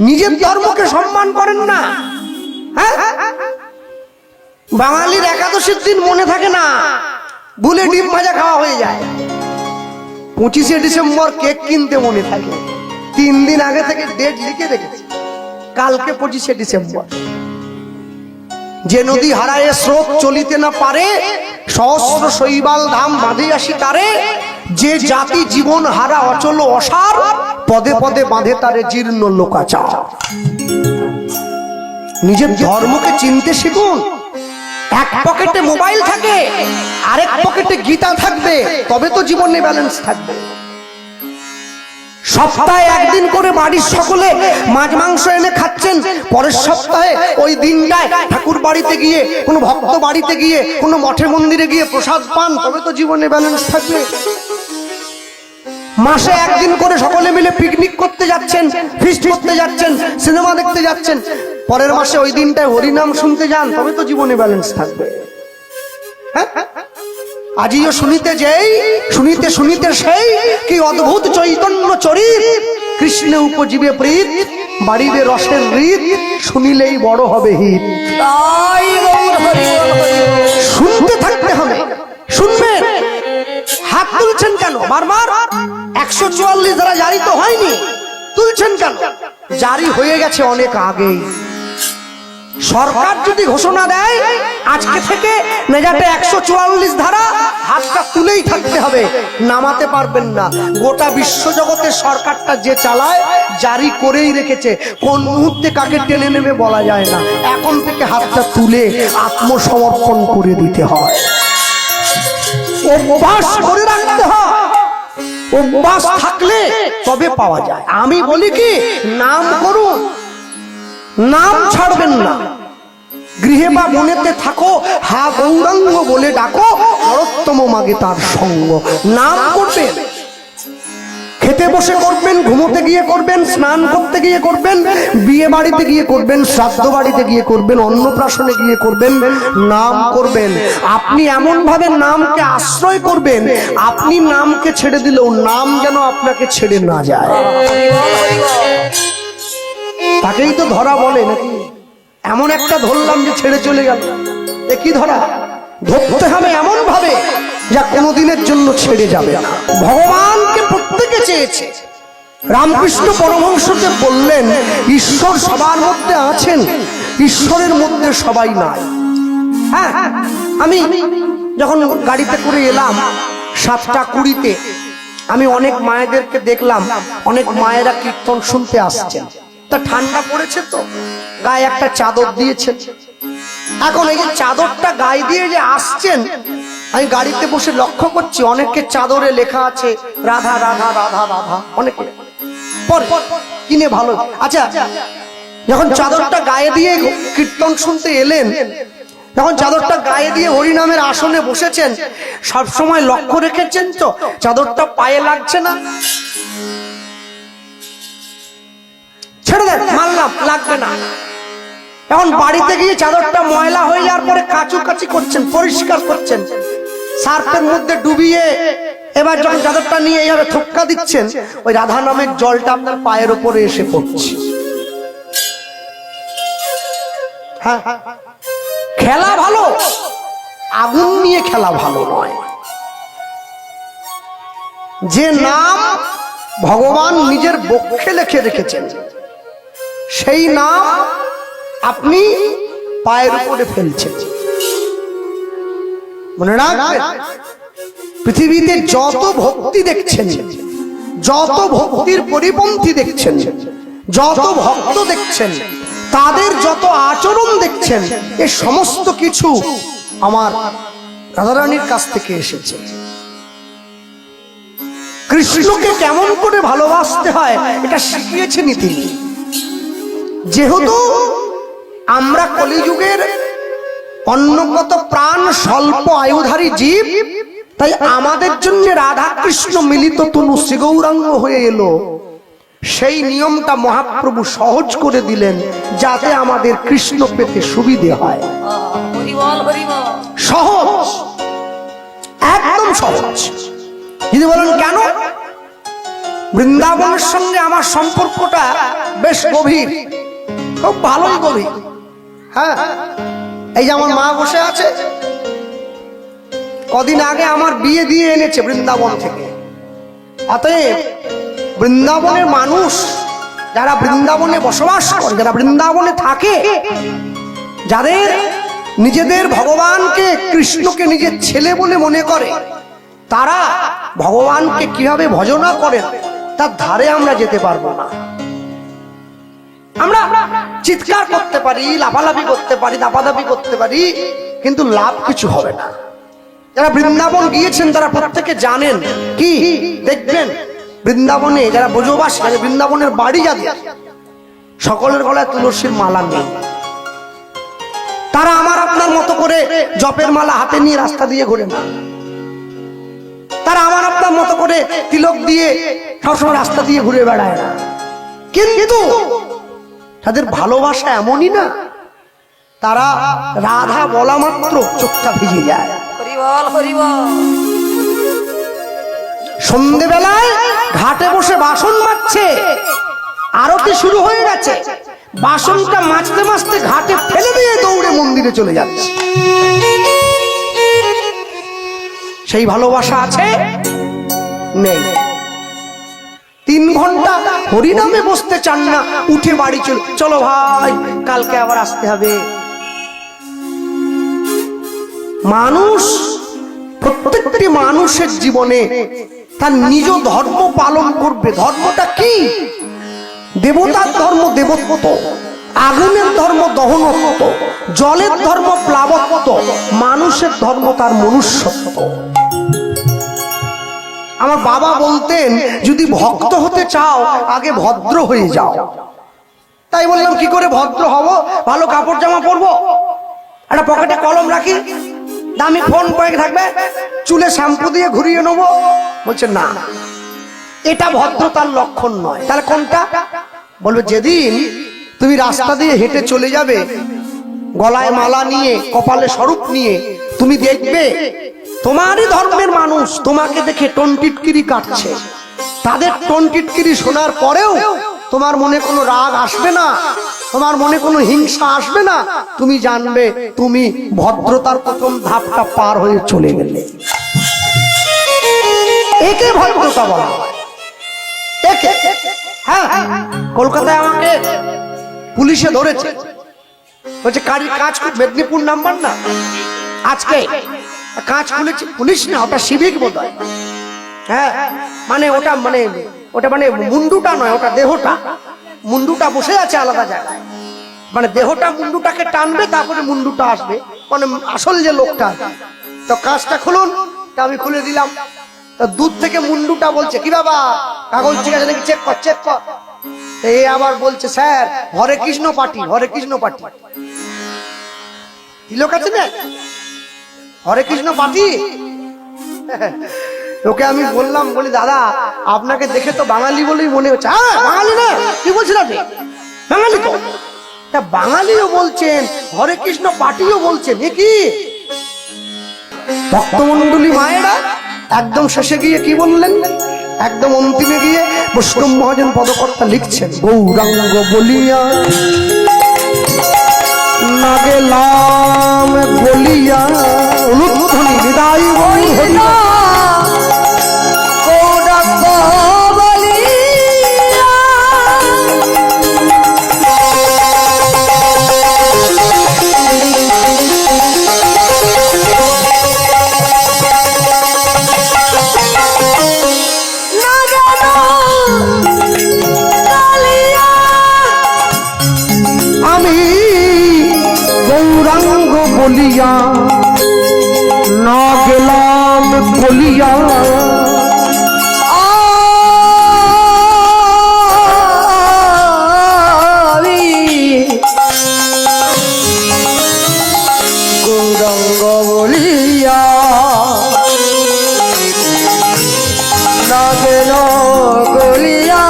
নিজের ধর্মকে সম্মান করেন না। হ্যাঁ, বাঙালির একাদশীর দিন মনে থাকে না, ভুলে ডিম ভাজা খাওয়া হয়ে যায়। 25শে ডিসেম্বর কেক কিনতে মনে থাকে, 3 দিন আগে থেকে ডেট লিখে রেখেছে, কালকে 25শে ডিসেম্বর। যে নদী হারায় স্রোত চলিতে না পারে, সহস্র শৈবাল ধাম বাঁধে আসি তারে। যে জাতি জীবন হারা অচল অসার, পদে পদে বাঁধে তারে জীর্ণ লোকাচার। নিজের ধর্মকে চিনতে শিখুন। এক পকেটে মোবাইল থাকে, আরেক পকেটে গীতা থাকবে, তবে তো জীবনে ব্যালেন্স থাকবে। সপ্তাহে একদিন করে বাড়ির সকলে মাছ মাংস এনে খাচ্ছেন, পরের সপ্তাহে ওই দিনটায় ঠাকুর বাড়িতে গিয়ে, কোনো ভক্ত বাড়িতে গিয়ে, কোনো মঠে মন্দিরে গিয়ে প্রসাদ পান, তবে তো জীবনে ব্যালেন্স থাকবে। মাসে একদিন করে সকলে মিলে পিকনিক করতে যাচ্ছেন, ফিস্ট করতে যাচ্ছেন, সিনেমা দেখতে যাচ্ছেন, পরের মাসে ওই দিনটায় হরিনাম শুনতে যান, তবে তো জীবনে ব্যালেন্স থাকবে। হ্যাঁ, আজিও শুনিতে যেই, শুনিতে শুনিতে সেই, কি অদ্ভুত চৈতন্য চরিত। কৃষ্ণে উপজীবে প্রীত, বাড়িবে রসের রীত, শুনিলেই বড় হবে হিত। শুনতে থাকতে হবে, শুনবেন। হাত তুলছেন কেন বারবার? 144 দ্বারা জারি তো হয়নি, তুলছেন কেন? জারি হয়ে গেছে অনেক আগে। সরকার যদি ঘোষণা দেয় আজকে থেকে মেজাটে 144 ধারা, হাতটা তুলেই থাকতে হবে, নামাতে পারবেন না। গোটা বিশ্বজগতের সরকারটা যে চালায়, জারি করেই রেখেছে, কোন মুহূর্তে কাকে টেনে নেবে বলা যায় না। এখন থেকে হাতটা তুলে আত্মসমর্পণ করে দিতে হয়, অভ্যাস করে রাখতে হয়। অভ্যাস থাকলে তবে পাওয়া যায়। আমি বলি কি, নাম করুন, নাম ছাড়বেন না। গৃহে বা বনেতে থাকো, হা গৌরাঙ্গ বলে ডাকো, নরোত্তম মাগে তার সঙ্গ। নাম করবেন, খেতে বসে করবেন, ঘুমোতে গিয়ে করবেন, স্নান করতে গিয়ে করবেন, বিয়ে বাড়িতে গিয়ে করবেন, শ্রাদ্ধ বাড়িতে গিয়ে করবেন, অন্নপ্রাশনে গিয়ে করবেন, নাম করবেন। আপনি এমন ভাবে নামকে আশ্রয় করবেন, আপনি নামকে ছেড়ে দিলেও নাম যেন আপনাকে ছেড়ে না যায়। তাকেই তো ধরা বলে নাকি? এমন একটা ধরলাম যে ছেড়ে চলে গেল, এ কি ধরা? ধরতে হবে এমন ভাবে যা কোনোদিনের জন্য ছেড়ে যাবে না। ভগবানকে প্রত্যেকে চেয়েছে। রামকৃষ্ণ পরমহংসকে বললেন, ঈশ্বর সবার মধ্যে আছেন, ঈশ্বরের মধ্যে সবাই নাই। হ্যাঁ, আমি যখন গাড়িতে করে এলাম 7:20-তে, আমি অনেক মায়েদেরকে দেখলাম, অনেক মায়েরা কীর্তন শুনতে আসছেন। তা ঠান্ডা পড়েছে তো গায়ে একটা চাদর দিয়েছেন। এখন এই যে চাদরটা গায়ে দিয়ে যে আসছেন, আমি গাড়িতে বসে লক্ষ্য করছি অনেকের চাদরে লেখা আছে রাধা রাধা রাধা রাধা। অনেকে পরে কিনে ভালো। আচ্ছা, যখন চাদরটা গায়ে দিয়ে কীর্তন শুনতে এলেন, যখন চাদরটা গায়ে দিয়ে হরিনামের আসনে বসেছেন, সব সময় লক্ষ্য রেখেছেন তো চাদরটা পায়ে লাগছে না? ছেড়ে দেন, মানলাম লাগবে না। এখন বাড়িতে গিয়ে চাদরটা ময়লা হয়ে যাওয়ার পরে কাচুকাচি করছেন, পরিষ্কার করছেন, সার্ফের মধ্যে ডুবিয়ে এবার যখন চাদরটা নিয়ে এইভাবে থক্কা দিচ্ছেন, ওই রাধা নামের জলটা আপনার পায়ের উপরে এসে পড়ছে। হ্যাঁ, খেলা ভালো, আগুন নিয়ে খেলা ভালো নয়। যে নাম ভগবান নিজের বক্ষে লিখে রেখেছেন, সেই নাম আপনি পায়ের উপরে ফেলছেন। মনে রাখবেন, পৃথিবীতে যত ভক্তি দেখছেন, যত ভক্তির পরিপন্থী দেখছেন, যত ভক্ত দেখছেন, তাদের যত আচরণ দেখছেন, এ সমস্ত কিছু আমার রাধারানীর কাছ থেকে এসেছে। কৃষ্ণকে কেমন করে ভালোবাসতে হয় এটা শিখিয়েছেন তিনি। যেহেতু আমরা কলিযুগের অন্নগত প্রাণ, স্বল্প আয়ুধারী জীব, তাই আমাদের জন্য রাধা কৃষ্ণ মিলিত তনু শ্রী গৌরাঙ্গ হয়ে এলো। সেই নিয়মটা মহাপ্রভু সহজ করে দিলেন, যাতে আমাদের কৃষ্ণ পেতে সুবিধে হয়। সহজ, একদম সহজ। যদি বলেন কেন, বৃন্দাবনের সঙ্গে আমার সম্পর্কটা বেশ গভীর, খুব ভালোই গভীর। হ্যাঁ, এই যে আমার মা বসে আছে, কদিন আগে আমার বিয়ে দিয়ে এনেছে বৃন্দাবন থেকে। অতএব বৃন্দাবনের মানুষ যারা বৃন্দাবনে বসবাস করে, যারা বৃন্দাবনে থাকে, যাদের নিজেদের ভগবানকে, কৃষ্ণকে নিজের ছেলে বলে মনে করে, তারা ভগবানকে কিভাবে ভজনা করেন তার ধারে আমরা যেতে পারবো না। আমরা চিৎকার করতে পারি, লাফালাফি করতে পারি, দাপাদাপি করতে পারি, কিন্তু লাভ কিছু হবে না। যারা বৃন্দাবন গিয়েছেন তারা প্রত্যেকে জানেন। কি দেখবেন, বৃন্দাবনে যারা ব্রজবাসী, বৃন্দাবনের বাড়ি যাদের, সকলের গলায় তুলসীর মালা নেই। তারা আমার আপনার মতো করে জপের মালা হাতে নিয়ে রাস্তা দিয়ে ঘুরে না। তারা আমার আপনার মতো করে তিলক দিয়ে সবসময় রাস্তা দিয়ে ঘুরে বেড়ায় না। কিন্তু তাদের ভালোবাসা এমনই না, তারা রাধা বলা মাত্র চোখটা ভিজে যায়। সন্ধ্যেবেলায় ঘাটে বসে বাসন মাজছে, আরতি শুরু হয়ে গেছে, বাসনটা মাজতে মাজতে ঘাটে ফেলে দিয়ে দৌড়ে মন্দিরে চলে যাচ্ছে। সেই ভালোবাসা আছে? নেই। 3 ঘন্টা হরিনামে বসতে চান না, উঠে বাড়ি চলো ভাই, কালকে আবার আসতে হবে। মানুষ, প্রত্যেকটি মানুষের জীবনে তার নিজ ধর্ম পালন করবে। ধর্মটা কি? দেবতার ধর্ম দেবত্ব, আগুনের ধর্ম দহনত্ব, জলের ধর্ম প্লাবত্ব, মানুষের ধর্ম তার মনুষ্যত্ব। আমার বাবা বলতেন, যদি ভক্ত হতে চাও আগে ভদ্র হয়ে যাও। তাই বললাম, কি করে ভদ্র হব? ভালো কাপড় জামা পরবো, একটা পকেটে কলম রাখি, দামি ফোন পরে থাকবে, চুলে শ্যাম্পু দিয়ে ঘুরিয়ে নেবো। বলছে না, এটা ভদ্রতার লক্ষণ নয়। তাহলে কোনটা? বলবে, যেদিন তুমি রাস্তা দিয়ে হেঁটে চলে যাবে, গলায় মালা নিয়ে, কপালে স্বরূপ নিয়ে, তুমি দেখবে তোমারই ধর্মের মানুষ তোমাকে দেখে টনটিটকিরি কাটছে। তাদের টনটিটকিরি শোনার পরেও তোমার মনে কোনো রাগ আসবে না, তোমার মনে কোনো হিংসা আসবে না। তুমি জানবে তুমি ভদ্রতার প্রথম ধাপটা পার হয়ে চলে গেলে। একে ভদ্রতা বলা হয়। একে, হ্যাঁ, কলকাতায় আমাকে পুলিশে ধরেছে, বলছে গাড়ির কাঁচ, মেদিনীপুর নাম্বার না, আজকে কাঁচ খুলেছে। পুলিশ না, ওটা সিভিক বোধ হয়। হ্যাঁ, মানে ওটা মানে মুন্ডুটা নয়, ওটা দেহটা। মুন্ডুটা বসে আছে আলাদা জায়গায়, মানে দেহটা মুন্ডুটাকে টানবে, তারপরে মুন্ডুটা আসবে, মানে আসল যে লোকটা। তো কাঁচটা খুলুন, তা আমি খুলে দিলাম। তো দূর থেকে মুন্ডুটা বলছে, কি বাবা, কাগজ ঠিক আছে নাকি, চেক কর, চেক কর। এ আবার বলছে, স্যার হরে কৃষ্ণ পার্টি, হরে কৃষ্ণ পার্টি। কি লোক আছে না, হরে কৃষ্ণ পার্টি। ওকে আমি বললাম, বলি দাদা আপনাকে দেখে তো বাঙালি বলেই মনে হচ্ছে। হ্যাঁ, বাঙালি না, কি বলছেন আপনি? বাঙালি তো। তা বাঙালিও বলছেন, হরে কৃষ্ণ পার্টিও বলছেন, এ কি? ভক্তমন্ডলী মায়েরা একদম শেষে গিয়ে কি বললেন, একদম অন্তিমে গিয়ে বৈষ্ণব মহাজন পদকর্তা লিখছেন, গৌরাঙ্গ বলিয়া না গেলাম বলিয়া, অনুধ্বনি বিদায় হরিয়া, গৌরাঙ্গ বলিয়া বলিয়া না গেলাম বলিয়া, গৌরাঙ্গ বলিয়া না গেল গলিয়া,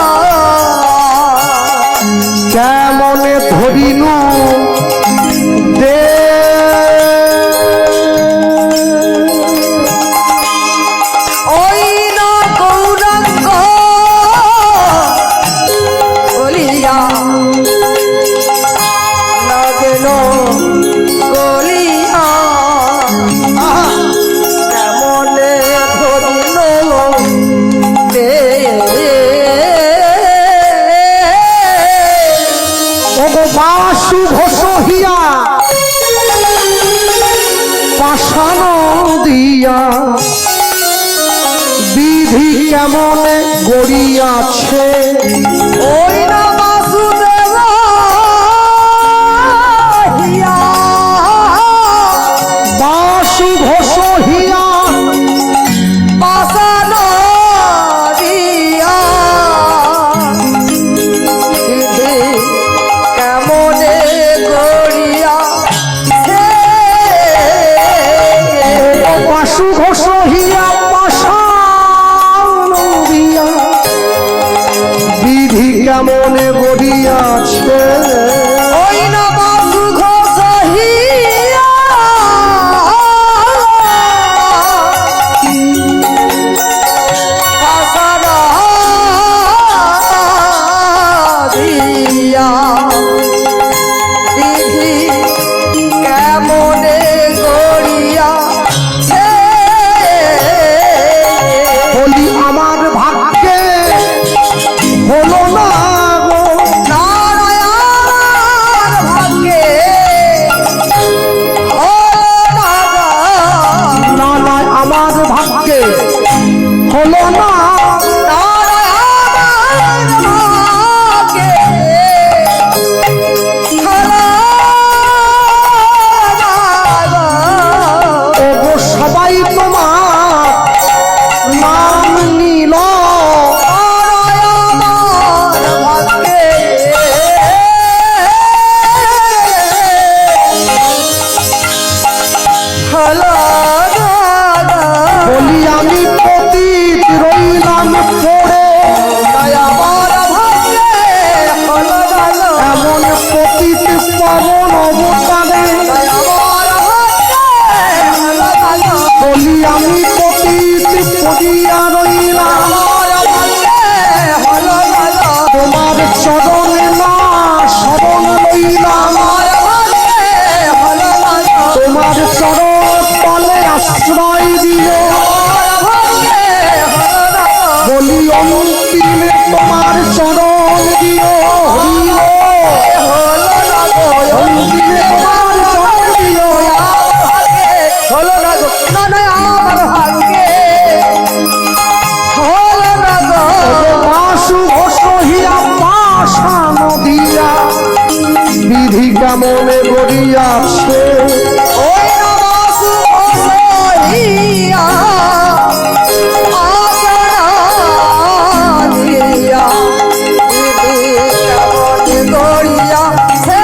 কেমনে ধরিনু দে বাসু ঘোষহিয়া পাষাণ দিয়া বিধি কেমন গড়িয়াছে ওই না বাসুদেব হিয়া বাসু ঘোষহিয়া পাষাণ দিয়া বিধি কেমনে গড়িয়া বাসু ঘোষহিয়া পাষাণ দিয়া বিধি কেমনে গড়িয়াছে ওই না বাসু ঘোষহিয়া পাষাণ দিয়া বিধি কেমনে গড়িয়াছে বলি আমার ভাগ্যে হলো না গো নারায়ণ ভাগ্যে না না আমার ভাগ্যে হলো না নারায়ণ ভাগ্যে ওগো সবাই তোমার নাম নিল বলি আমি পতিত রইলাম পড়ে এমন পতিত পবন অবতারে বলি আমি পতিত পড়িয়া রইলাম তোমার চরণে না শরণ লইলাম তোমার চরণ তলে আশ্রয় দিও বলি অন্তিমে তোমার চরণ দিও অন্তিমে তোমার চরণ দিও হলো না গো না না আমার ভাগ্যে হলো না গো বাসু ঘোষহিয়া পাষাণ দিয়া বিধি কেমনে গড়িয়াছে ওই না বাসু ঘোষহিয়া পাষাণ দিয়া বিধি কেমনে গড়িয়াছে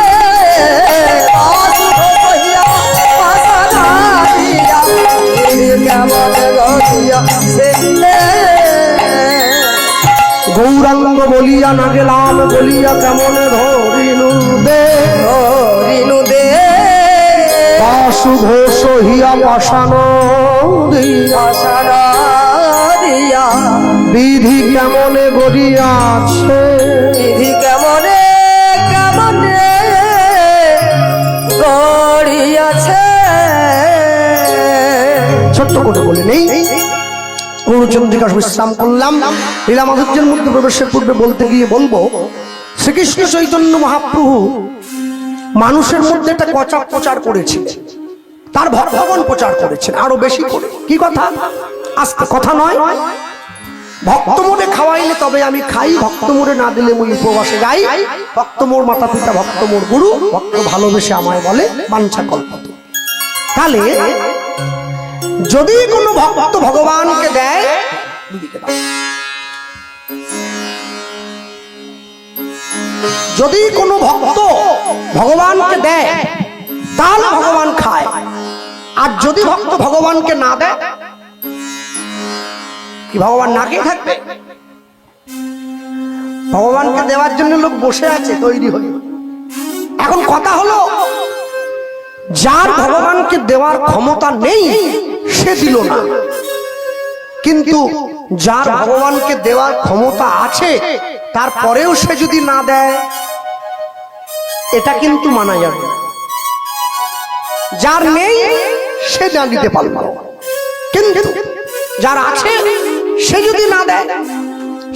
বাসু ঘোষহিয়া পাষাণ দিয়া বিধি কেমনে গড়িয়াছে গৌরাঙ্গ বলিয়া না গেলাম বলিয়া কেমনে ধরিনু দে বাসু ঘোষহিয়া পাষাণ দিয়া বিধি কেমনে গড়িয়াছে বিধি কেমনে কেমনে গড়িয়াছে ছোট্ট করে বলে নেই গুরুচন্দ্রিকা বিশ্রাম করলাম লীলা মাধুর্যের মধ্যে প্রবেশের পূর্বে বলতে গিয়ে বলবো শ্রীকৃষ্ণ চৈতন্য মহাপ্রভু মানুষের মধ্যে একটা প্রচার করেছেন তার ভগবান প্রচার করেছেন আরো বেশি করে কি কথা আজকে কথা নয় ভক্ত মোড়ে খাওয়াইলে তবে আমি খাই ভক্ত মোড়ে না দিলে মুই উপবাসে যাই ভক্ত মোর মাতা পিতা ভক্ত মোর গুরু ভক্ত ভালোবেসে আমায় বলে বাঞ্ছা কল্পতরু তাহলে যদি কোনো ভক্ত ভগবানকে দেয় যদি কোনো ভক্ত ভগবানকে দেয় তাহলে ভগবান খায় আর যদি ভক্ত ভগবানকে না দেয় কি ভগবান না খেয়ে থাকবে ভগবানকে দেওয়ার জন্য লোক বসে আছে তৈরি হয়ে এখন কথা হলো যার ভগবানকে দেওয়ার ক্ষমতা নেই সে দিল না কিন্তু যার ভগবানকে দেওয়ার ক্ষমতা আছে তারপরেও সে যদি না দেয় এটা কিন্তু মানা যাবে না যার নেই সে না দিতে পারবে না কিন্তু যার আছে সে যদি না দেয়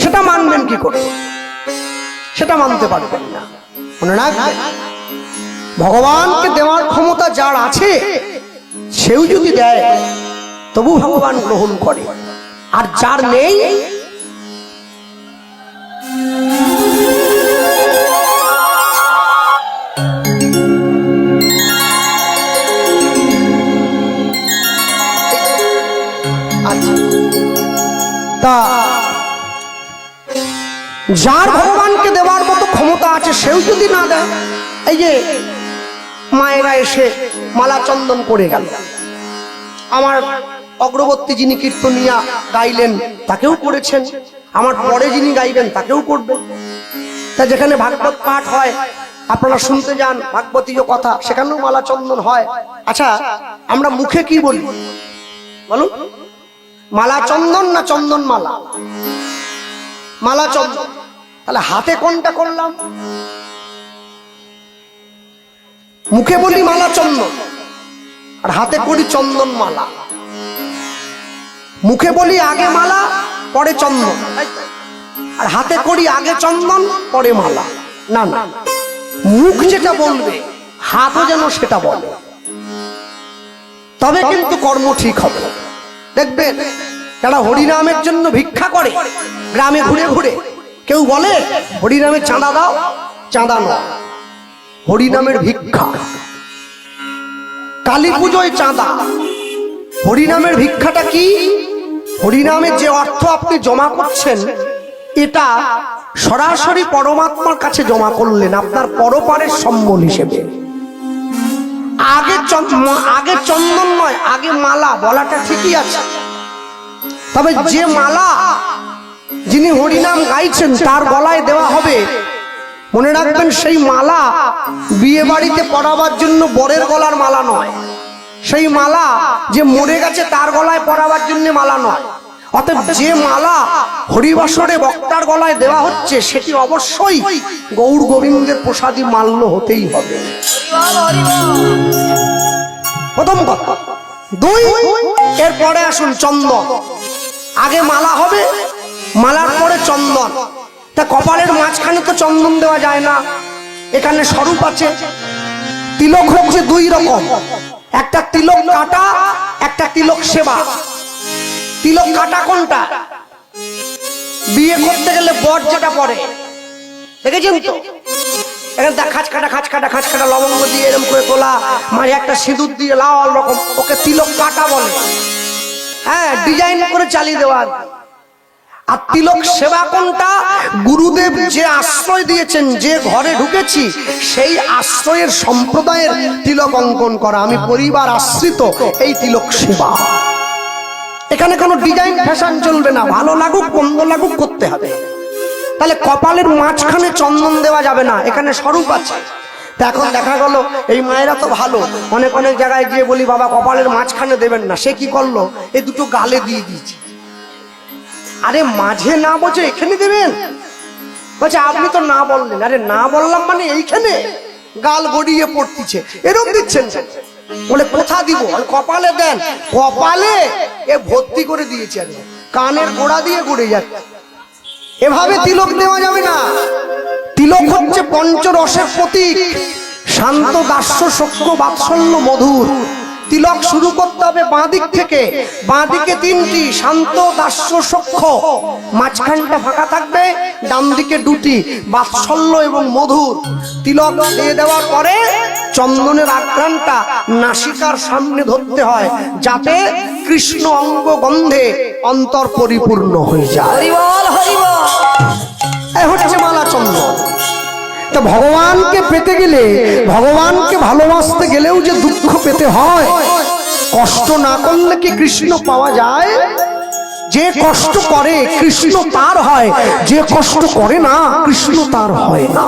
সেটা মানবেন কি করে সেটা মানতে পারবেন না মনে রাখবেন, ভগবানকে দেওয়ার ক্ষমতা যার আছে সেও যদি দেয় তবু ভগবান গ্রহণ করে, আর যার নেই তা যার ভগবানকে দেওয়ার মতো ক্ষমতা আছে সেও যদি না দেয়, এই যে মায়েরা এসে মালা চন্দন করে গেল, আমার অগ্রবর্তী যিনি কীর্তনিয়া গাইলেন তাকেও করেছেন, আমার পরে যিনি গাইবেন তাকেও করবেন। তা যেখানে ভাগবত পাঠ হয় আপনারা শুনতে যান, ভাগবতীয় কথা, সেখানেও মালা চন্দন হয়। আচ্ছা, আমরা মুখে কি বলি বলুন? মালা চন্দন না চন্দন মালা? মালা চন্দন। তাহলে হাতে কোনটা করলাম? মুখে বলি মালা চন্দন আর হাতে করি চন্দন মালা। মুখে বলি আগে মালা পরে চন্দন, আর হাতে করি আগে চন্দন পরে মালা। না না, মুখ যেটা বলবে হাতও যেন সেটা বলে, তবে কিন্তু কর্ম ঠিক হবে। দেখবেন যারা হরিনামের জন্য ভিক্ষা করে গ্রামে ঘুরে ঘুরে, কেউ বলে হরিনামে চাঁদা দাও, চাঁদা নয়, হরিনামের ভিক্ষা। কালী পুজোয় চাঁদা, হরিনামের ভিক্ষাটা কি? হরিনামের যে অর্থ আপনি জমা করছেন এটা সরাসরি পরমাত্মার কাছে জমা করলেন আপনার পরপারের সম্বল হিসেবে। আগে চন্দন নয়, আগে মালা বলাটা ঠিকই আছে, তবে যে মালা যিনি হরিনাম গাইছেন তার গলায় দেওয়া হবে, মনে রাখবেন সেই মালা বিয়ে বাড়িতে পরাবার জন্য বরের গলার মালা নয়, সেই মালা যে মরে গেছে তার গলায় পরাবার জন্য মালা নয়। অতএব যে মালা হরিবাসরে বক্তার গলায় দেওয়া হচ্ছে সেটি অবশ্যই গৌর গোবিন্দের প্রসাদী মাল্য হতেই হবে, প্রথম কথা। দুই, এরপরে আসুন চন্দন। আগে মালা হবে, মালার পরে চন্দন। তা কপালের মাঝখানে তো চন্দন দেওয়া যায় না, এখানে স্বরূপ আছে। তিলক হচ্ছে দুই রকম, একটা তিলক কাটা, একটা তিলক সেবা। তিলক কাটা কোনটা? বিয়ে করতে গেলে বর যেটা পরে, দেখেছেন তো? এখানে খাঁচ কাটা লবঙ্গ দিয়ে এরকম করে তোলা, মাঝে একটা সিঁদুর দিয়ে লাল রকম, ওকে তিলক কাটা বলে। হ্যাঁ, ডিজাইন করে চালিয়ে দেওয়া। আর তিলক সেবা কোনটা? গুরুদেব যে আশ্রয় দিয়েছেন, যে ঘরে ঢুকেছি সেই আশ্রয়ের সম্প্রদায়ের তিলক অঙ্কন করা, আমি পরিবার আশ্রিত, এই তিলক সেবা। এখানে কোনো ডিজাইন ফ্যাশন চলবে না, ভালো লাগুক মন্দ লাগুক করতে হবে। তাহলে কপালের মাঝখানে চন্দন দেওয়া যাবে না, এখানে স্বরূপ আছে। তা এখন দেখা গেল এই মায়েরা তো ভালো, অনেক অনেক জায়গায় গিয়ে বলি বাবা কপালের মাঝখানে দেবেন না, সে কি করলো, এই দুটো গালে দিয়ে দিয়েছে। আরে মাঝে না বলছে এখানে দেবেন, বলছে আপনি তো না বললেন। আরে না বললাম মানে এইখানে গাল গড়িয়ে পড়তিছে, এরকম দিচ্ছেন। বলে কোথা দিব? কপালে দেন। কপালে এ ভর্তি করে দিয়েছে, কানের গোড়া দিয়ে গড়ে যাচ্ছে। এভাবে তিলক দেওয়া যাবে না। তিলক হচ্ছে পঞ্চরসের প্রতীক, শান্ত, দাস্য, সখ্য, বাৎসল্য, মধুর। তিলক শুরু করতে হবে বাঁ দিক থেকে। বাঁ দিকে তিনটি, শান্ত, দাস্য, সখ্য, মাঝখানটা ফাঁকা থাকবে, ডান দিকে দুটি, বাৎসল্য এবং মধুর। তিলক দিয়ে দেওয়ার পরে চন্দনের আঘ্রাণটা নাসিকার সামনে ধরতে হয়, যাতে কৃষ্ণ অঙ্গ গন্ধে অন্তর পরিপূর্ণ হয়ে যায়। এই হচ্ছে মালা চন্দন। তা ভগবানকে পেতে গেলে, ভগবানকে ভালোবাসতে গেলেও যে দুঃখ পেতে হয়, কষ্ট না করলে কি কৃষ্ণ পাওয়া যায়? যে কষ্ট করে কৃষ্ণ তার হয়, যে কষ্ট করে না কৃষ্ণ তার হয় না।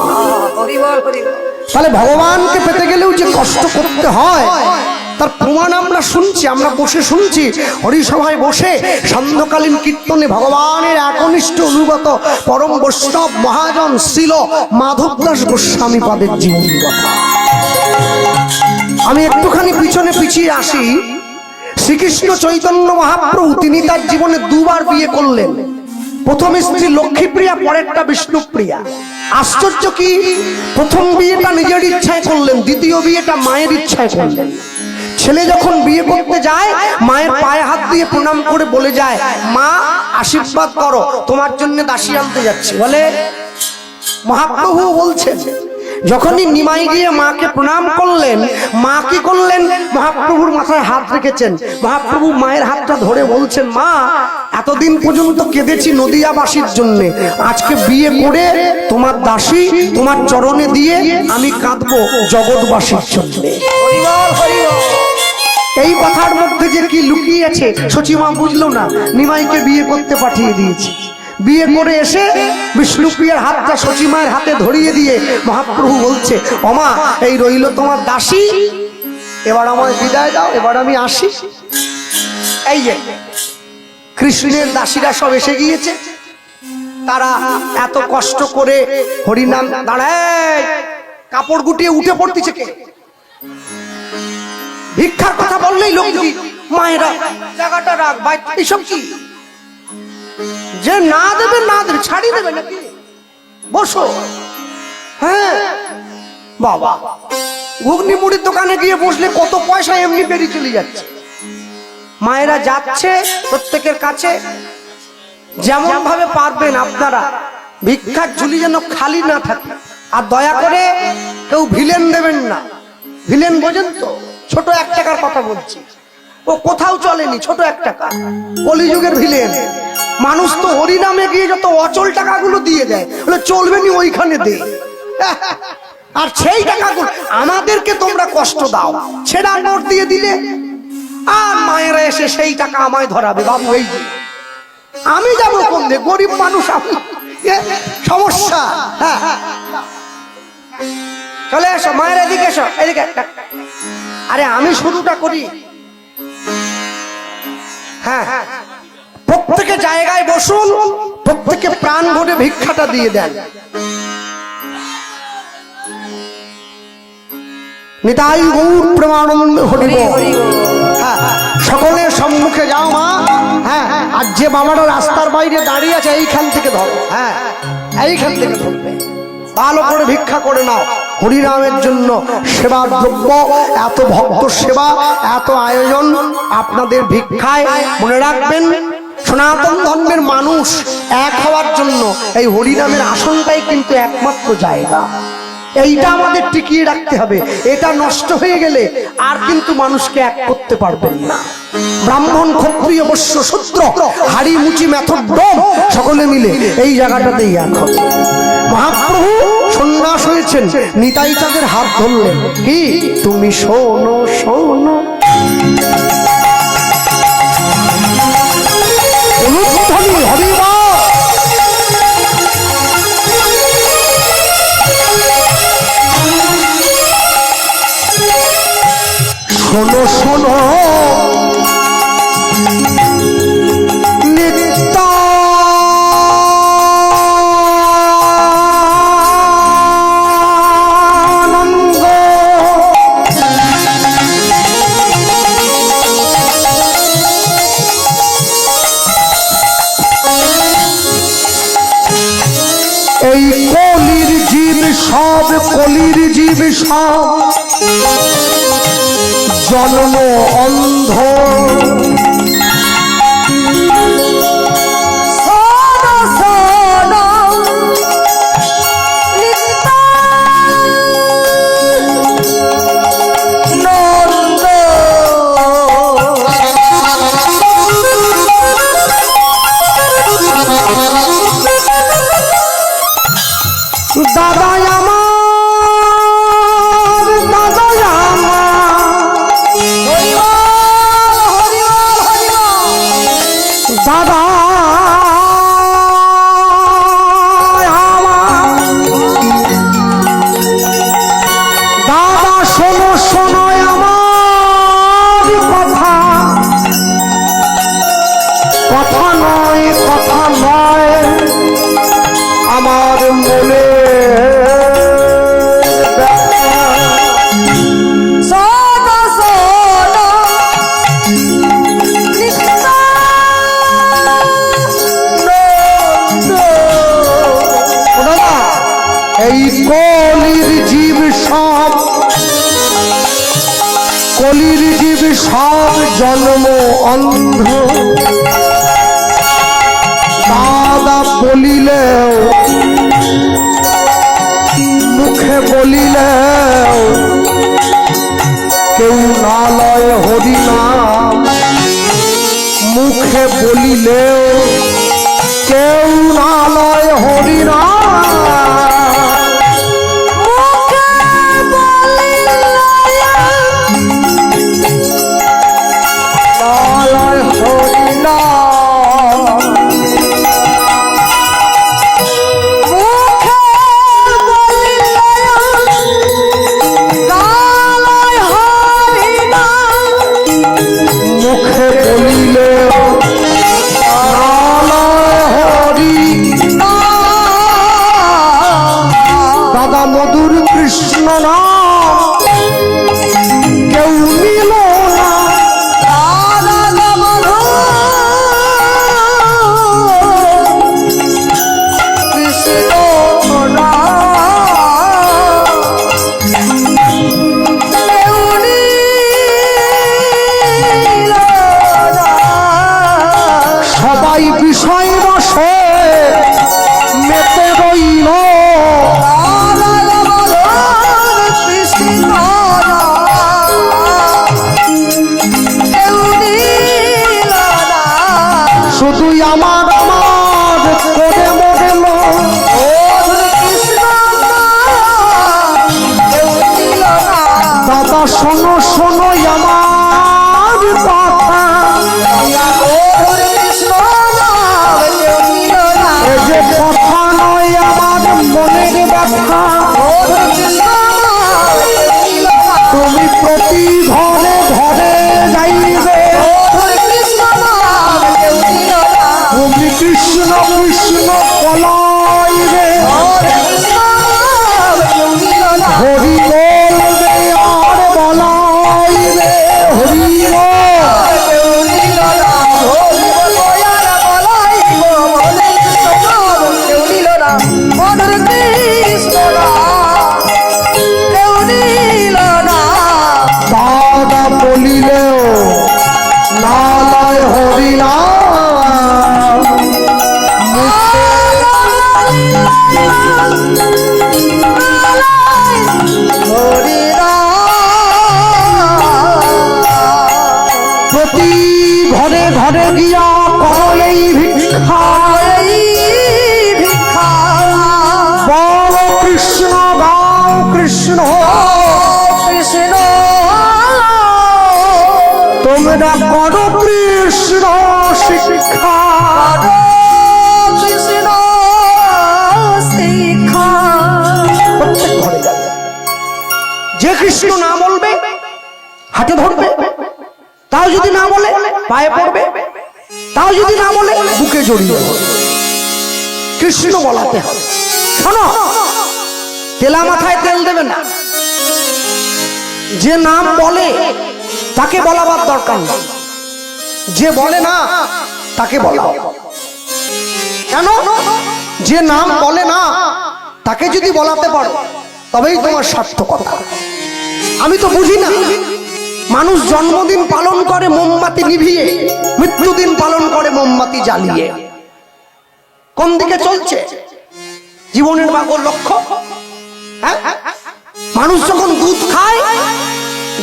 তাহলে ভগবানকে পেতে গেলেও যে কষ্ট করতে হয় তার প্রমাণ আমরা শুনছি, আমরা বসে শুনছি হরিসভায় বসে সান্ধ্যকালীন কীর্তনে ভগবানের একনিষ্ঠ অনুগত পরম বৈষ্ণব মহাজন শ্রীল মাধবদাস গোস্বামী পাদের জীবনী কথা। আমি একটুখানি পিছনে পিছিয়ে আসি। শ্রীকৃষ্ণ চৈতন্য মহাপ্রভু তিনি তার জীবনে দুবার বিয়ে করলেন। প্রথম স্ত্রী লক্ষ্মীপ্রিয়া, পরেরটা বিষ্ণুপ্রিয়া। আশ্চর্য কি, প্রথম বিয়েটা নিজের ইচ্ছায় করলেন, দ্বিতীয় বিয়েটা মায়ের ইচ্ছায় করলেন। ছেলে যখন বিয়ে করতে যায় মায়ের পায়ে হাত দিয়ে প্রণাম করে বলে যায়, মা আশীর্বাদ করো, তোমার জন্য দাসী আনতে যাচ্ছে। বলে মহাপ্রভু বলছেন, যখনই নিমাই গিয়ে মাকে প্রণাম করলেন, মা কি করলেন, মহাপ্রভুর মাথায় হাত রেখেছেন। মহাপ্রভু মায়ের হাতটা ধরে বলছেন, মা এতদিন পর্যন্ত কেঁদেছি নদিয়াবাসীর জন্য, আজকে বিয়ে করে তোমার দাসী তোমার চরণে দিয়ে আমি কাঁদবো জগৎবাসীর জন্য। এই কথার মধ্যে যে কি লুকিয়ে আছে সচিমা বুঝলো না, নিমাইকে বিয়ে করতে পাঠিয়ে দিয়েছে। বিয়ে করে এসে বিষ্ণুপ্রিয়ার হাতটা সচিমায়ের হাতে ধরিয়ে দিয়ে মহাপ্রভু বলছে, ওমা এই রইল তোমার দাসী, এবার আমায় বিদায় দাও, এবার আমি আসি। এই যে কৃষ্ণের দাসীরা সব এসে গিয়েছে, তারা এত কষ্ট করে হরিনাম, দাঁড়ায় কাপড় গুটিয়ে উঠে পড়তেছে কে? ভিক্ষার কথা বললেই লোক মায়েরা জায়গাটা রাখ ভাই, এইসব কি? যে না দেবে না দেবে, ছাড়ি দেবে নাকি? বসো। হ্যাঁ বাবা, ঘুগনি মুড়ির দোকানে গিয়ে বসলে কত পয়সা এমনি বেরিয়ে চলে যাচ্ছে। মায়েরা যাচ্ছে প্রত্যেকের কাছে, যেমন ভাবে পারবেন আপনারা ভিক্ষার ঝুলি যেন খালি না থাকে। আর দয়া করে কেউ ভিলেন দেবেন না। ভিলেন বোঝেন তো? ছোট 1 টাকার কথা বলছি, ও কোথাও চলেনি, ছোট 1 টাকা, কলিযুগের ভিলেন। মানুষ তো হরিনামে গিয়ে যত অচল টাকাগুলো দিয়ে দেয়, বলে চলবে নি ওইখানে দে। আর সেই টাকাগুলো আমাদেরকে তোমরা কষ্ট দাও, ছেঁড়া নোট দিয়ে দিলে, আর মায়েরা এসে সেই টাকা আমায় ধরাবে। বাবু এই আমি যাবো কোন দিয়ে? গরিব মানুষ আমি, সমস্যা। হ্যাঁ চলে এসো, মায়ের এদিকে এসো, এদিকে। আরে আমি শুরুটা করি। হ্যাঁ প্রত্যেকে জায়গায় বসুন, প্রত্যেকে প্রাণ ভরে ভিক্ষাটা দিয়ে দেন। নিতাই গৌর প্রেমানন্দ হরি বল। হ্যাঁ সকলের সম্মুখে যাও মা। হ্যাঁ আর যে বাবাটা রাস্তার বাইরে দাঁড়িয়ে আছে এইখান থেকে ধরো। হ্যাঁ এইখান থেকে ধরবে, ভালো করে ভিক্ষা করে নাও। হরিনামের জন্য সেবা দ্রব্য, এত ভক্ত সেবা, এত আয়োজন আপনাদের ভিক্ষায়। মনে রাখবেন, সনাতন ধর্মের মানুষ এক হওয়ার জন্য এই হরিনামের আসনটাই কিন্তু একমাত্র জায়গা। এইটা আমাদের টিকিয়ে রাখতে হবে। এটা নষ্ট হয়ে গেলে আর কিন্তু মানুষকে এক করতে পারবেন না। ব্রাহ্মণ, ক্ষত্রিয়, বৈশ্য, শূদ্র, হাড়ি, মুচি, মেথর, ডোম সকলে মিলে এই জায়গাটাতেই এক হবে। মহাপ্রভু সন্ন্যাস হয়েছেন, নিতাই চাঁদের হাত ধরলেন, কি তুমি শোনো শোনো, শোনো শোনো এই কলির জীব সব, কলির জীব সব জন্ম অন্ধ, দাদা আমার, দাদা আমার, হরি বল হরি বল। সব কলির জীব সব জন্ম অন্ধ দাদা বলিলেও মুখে বলিলেও কেউ না লয় হরিনাম মুখে বলিলেও কেউ না লয় হরিনাম মধুর কৃষ্ণ নাম কেউ নিল না কৃষ্ণ সবাই বিষয় রসে মেতে রইল শুধুই আমার আমার করে মরেল দাদা শোনো শোনো আমার কথা এ যে কথা নয় আমার মনের ব্যথা তুমি প্রতি ঘরে ঘরে যাইবে তুমি কৃষ্ণ কৃষ্ণ বলাইবে হরি বলবে আর বলাইবে হরি দাদা বলিলেও না লয় হরিনাম প্রতি ঘরে ঘরে গিয়া করলেই ভিক্ষা বল কৃষ্ণ গাও কৃষ্ণ কৃষ্ণ তোমরা করো কৃষ্ণ শিক্ষা কৃষ্ণ শিক্ষা প্রত্যেক ঘরে যাবে যে কৃষ্ণ না বলবে হাতে ধরবে তাও যদি না বলে পায়ে পড়বে তাও যদি না বলে বুকে জড়িয়ে কৃষ্ণ বলাতে হবে শোনো তেলা মাথায় তেল দেবে না যে নাম বলে তাকে বলাবার দরকার নেই যে বলে না তাকে বলা কেন যে নাম বলে না তাকে যদি বলাতে পারো তবেই তোমার সার্থকতা আমি তো বুঝি না মানুষ জন্মদিন পালন করে মোমবাতি নিভিয়ে মৃত্যুদিন পালন করে মোমবাতি জ্বালিয়ে কোন দিকে চলছে জীবনের বাগর লক্ষ্য মানুষ যখন দুধ খায়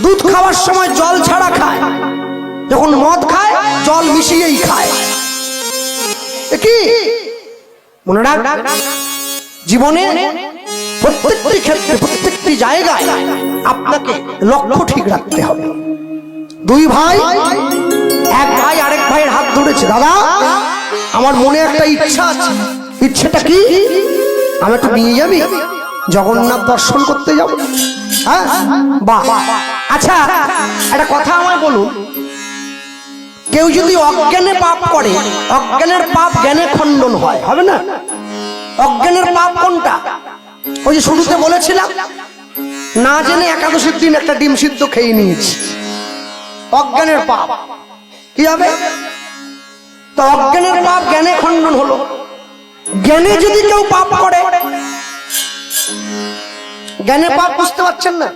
দুধ খাওয়ার সময় জল ছাড়া খায় যখন মদ খায় জল মিশিয়েই খায় কি মনে রাখ জীবনে প্রত্যেকটি ক্ষেত্রে প্রত্যেকটি জায়গায় আপনাকে লক্ষ্য ঠিক রাখতে হবে দুই ভাই এক ভাই আরেক ভাইয়ের হাত ধরেছে দাদা আমার মনে একটা ইচ্ছা আছে ইচ্ছেটা কি আমি একটু নিয়ে যাবি জগন্নাথ দর্শন করতে যাব হ্যাঁ বাহ আচ্ছা একটা কথা আমায় বলুন কেউ যদি অজ্ঞানে পাপ করে অজ্ঞানের পাপ জ্ঞানে খণ্ডন হয় হবে না অজ্ঞানের পাপ কোনটা ওই যে শুরুতে বলেছিলাম না জেনে একাদশীর দিন একটা ডিম সিদ্ধ খেয়ে নিয়েছি অজ্ঞানের পাপ কি হবে তো অজ্ঞানের পাপ জ্ঞানে খণ্ডন হলো জ্ঞানে যদি কেউ পাপ করে জ্ঞানের পাপ বুঝতে পারছেন না?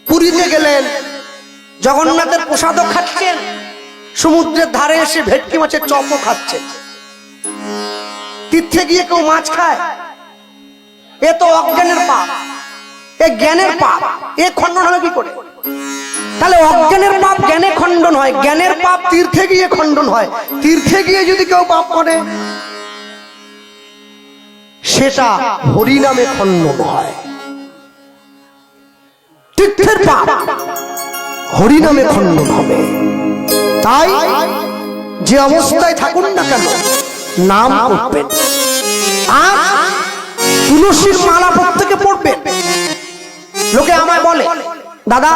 পুরীতে গেলেন, জগন্নাথের প্রসাদও খাচ্ছেন, সমুদ্রের ধারে এসে ভেটকি মাছের চপও খাচ্ছেন। তীর্থে গিয়ে কেউ মাছ খায়? এ তো অজ্ঞানের পাপ, এ জ্ঞানের পাপ, এ খণ্ডন হবে কি করে? তাহলে অজ্ঞানের পাপ জ্ঞানে খণ্ডন হয়, জ্ঞানের পাপ তীর্থে গিয়ে খণ্ডন হয়। তীর্থে গিয়ে যদি কেউ পাপ করে সেটা হরিনামে খণ্ডন হয়। তীর্থের পাপ হরিনামে খণ্ডন হবে। তাই যে অবস্থায় থাকুন না কেন নাম করবেন, আর তুলসীর মালা প্রত্যেকে পড়বেন। লোকে আমায় বলে, দাদা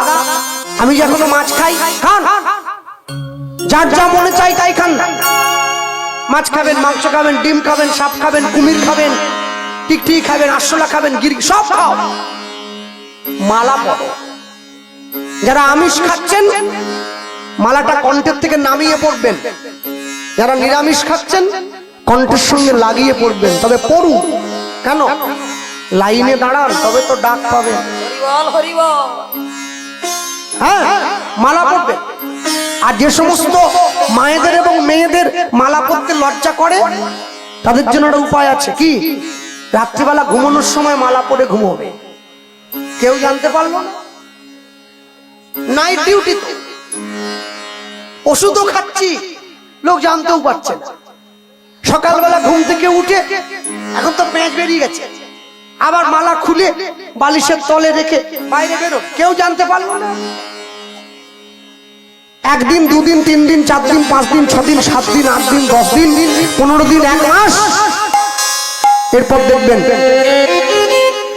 আমি যে এখনো মাছ খাই, খান, যার যা মনে চাই তাই খান না। মাছ খাবেন, মাংস খাবেন, ডিম খাবেন, সাপ খাবেন, কুমির খাবেন, টিকটিকি খাবেন, আরশোলা খাবেন, গিরি সব খাও, মালা পড়ো। যারা আমিষ খাচ্ছেন মালাটা কণ্ঠের থেকে নামিয়ে পড়বেন, যারা নিরামিষ খাচ্ছেন কণ্ঠের সঙ্গে লাগিয়ে পড়বেন। তবে পড়ুন, কেন? লাইনে দাঁড়ান, তবে তো ডাক পাবে। হ্যাঁ, মালা পড়বে। আর যে সমস্ত মায়েদের এবং মেয়েদের মালা পড়তে লজ্জা করে তাদের জন্য একটা উপায় আছে। কি? রাত্রিবেলা ঘুমানোর সময় মালা পরে ঘুমোবে, কেউ জানতে পারলো না। নাইট ডিউটি, ওষুধও খাচ্ছি, লোক জানতেও পারছে না। সকালবেলা ঘুম থেকে উঠে, এখন তো পেঁচ বেরিয়ে গেছে, আবার মালা খুলে বালিশের তলে রেখে বাইরে বেরো, কেউ জানতে পারলো না। একদিন, দুদিন, 3 দিন, 4 দিন, 5 দিন, 6 দিন, 7 দিন, 8 দিন, 10 দিন, 15 দিন, 1 মাস, এরপর দেখবেন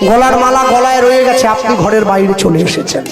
গলার মালা গলায় রয়ে গেছে, আপনি ঘরের বাইরে চলে এসেছেন।